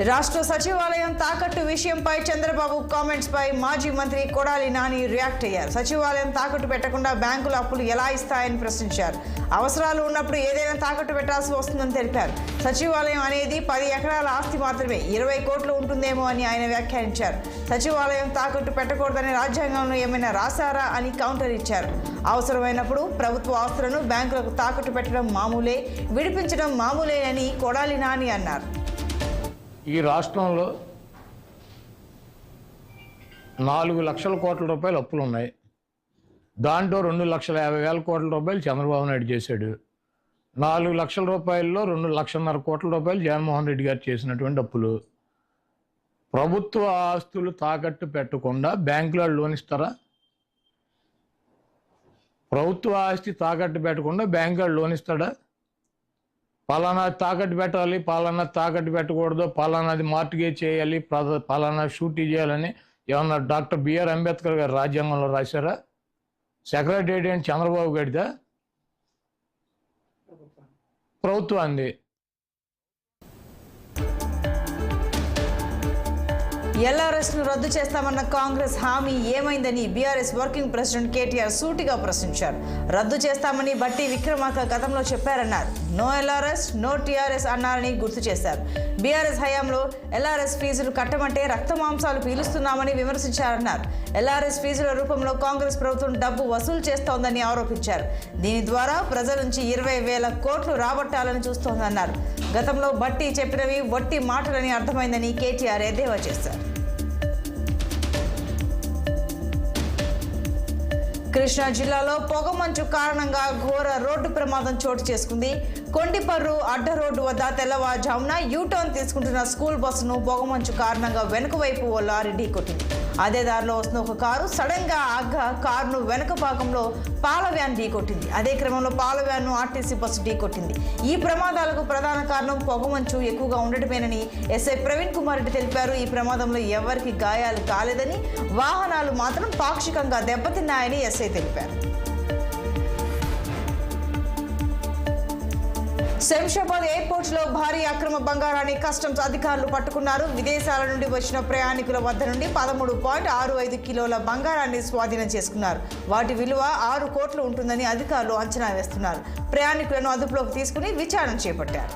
రాష్ట్ర సచివాలయం తాకట్టు విషయంపై చంద్రబాబు కామెంట్స్ పై మాజీ మంత్రి కొడాలి నాని రియాక్ట్ అయ్యారు. సచివాలయం తాకట్టు పెట్టకుండా బ్యాంకులు అప్పులు ఎలా ఇస్తాయని ప్రశ్నించారు. అవసరాలు ఉన్నప్పుడు ఏదైనా తాకట్టు పెట్టాల్సి వస్తుందని తెలిపారు. సచివాలయం అనేది 10 ఎకరాల ఆస్తి మాత్రమే, 20 కోట్లు ఉంటుందేమో అని ఆయన వ్యాఖ్యానించారు. సచివాలయం తాకట్టు పెట్టకూడదని రాజ్యాంగంలో ఏమైనా రాశారా అని కౌంటర్ ఇచ్చారు. అవసరమైనప్పుడు ప్రభుత్వ ఆస్తులను బ్యాంకులకు తాకట్టు పెట్టడం మామూలే, విడిపించడం మామూలేనని కొడాలి నాని అన్నారు. ఈ రాష్ట్రంలో 4 లక్షల కోట్ల రూపాయలు అప్పులు ఉన్నాయి. దాంట్లో 2,50,000 కోట్ల రూపాయలు చంద్రబాబు నాయుడు చేశాడు. 4 లక్షల రూపాయల్లో 2,50,000 కోట్ల రూపాయలు జగన్మోహన్ రెడ్డి గారు చేసినటువంటి అప్పులు. ప్రభుత్వ ఆస్తులు తాకట్టు పెట్టకుండా బ్యాంకులో లోన్ ఇస్తారా? ప్రభుత్వ ఆస్తి తాకట్టు పెట్టకుండా బ్యాంకులో లోన్ ఇస్తాడా? పలానా తాకట్టు పెట్టాలి, పలానా తాకట్టు పెట్టకూడదు, పలానాది మార్టిగేజ్ చేయాలి, పలానా షూటీ చేయాలని ఏమన్నా డాక్టర్ బిఆర్ అంబేద్కర్ గారు రాజ్యాంగంలో రాశారా? సెక్రటేరియట్ ఏంటి చంద్రబాబు గారిదా? ప్రభుత్వాన్ని. ఎల్ఆర్ఎస్ను రద్దు చేస్తామన్న కాంగ్రెస్ హామీ ఏమైందని బీఆర్ఎస్ వర్కింగ్ ప్రెసిడెంట్ కేటీఆర్ సూటిగా ప్రశ్నించారు. రద్దు చేస్తామని బట్టి విక్రమార్క గతంలో చెప్పారన్నారు. నో ఎల్ఆర్ఎస్, నో టీఆర్ఎస్ అన్నారని గుర్తు చేశారు. బీఆర్ఎస్ హయాంలో ఎల్ఆర్ఎస్ ఫీజులు కట్టమంటే రక్తమాంసాలు పీలుస్తున్నామని విమర్శించారన్నారు. ఎల్ఆర్ఎస్ ఫీజుల రూపంలో కాంగ్రెస్ ప్రభుత్వం డబ్బు వసూలు చేస్తోందని ఆరోపించారు. దీని ద్వారా ప్రజల నుంచి 20,000 కోట్లు రాబట్టాలని చూస్తోందన్నారు. గతంలో బట్టి చెప్పినవి వట్టి మాటలని అర్థమైందని కేటీఆర్ ఎద్దేవా చేశారు. కృష్ణా జిల్లాలో పొగమంచు కారణంగా ఘోర రోడ్డు ప్రమాదం చోటు చేసుకుంది. కొండిపర్రు అడ్డ రోడ్డు వద్ద తెల్లవారుజామున యూటర్న్ తీసుకుంటున్న స్కూల్ బస్సును పొగమంచు కారణంగా వెనుక వైపు ఓ లారీ ఢీకొట్టింది. అదే దారిలో వస్తున్న ఒక కారు సడన్ గా కారును వెనుక భాగంలో పాల వ్యాన్ ఢీకొట్టింది. అదే క్రమంలో పాల వ్యాన్ను ఆర్టీసీ బస్సు ఢీకొట్టింది. ఈ ప్రమాదాలకు ప్రధాన కారణం పొగమంచు ఎక్కువగా ఉండటమేనని ఎస్ఐ ప్రవీణ్ కుమార్ రెడ్డి తెలిపారు. ఈ ప్రమాదంలో ఎవరికి గాయాలు కాలేదని, వాహనాలు మాత్రం పాక్షికంగా దెబ్బతిన్నాయని ఎస్ఐ తెలిపారు. శంషాబాద్ ఎయిర్పోర్ట్ లో భారీ అక్రమ బంగారాన్ని కస్టమ్స్ అధికారులు పట్టుకున్నారు. విదేశాల నుండి వచ్చిన ప్రయాణికుల వద్ద నుండి 13.65 కిలోల బంగారాన్ని స్వాధీనం చేసుకున్నారు. వాటి విలువ 6 కోట్లు ఉంటుందని అధికారులు అంచనా వేస్తున్నారు. ప్రయాణికులను అదుపులోకి తీసుకుని విచారణ చేపట్టారు.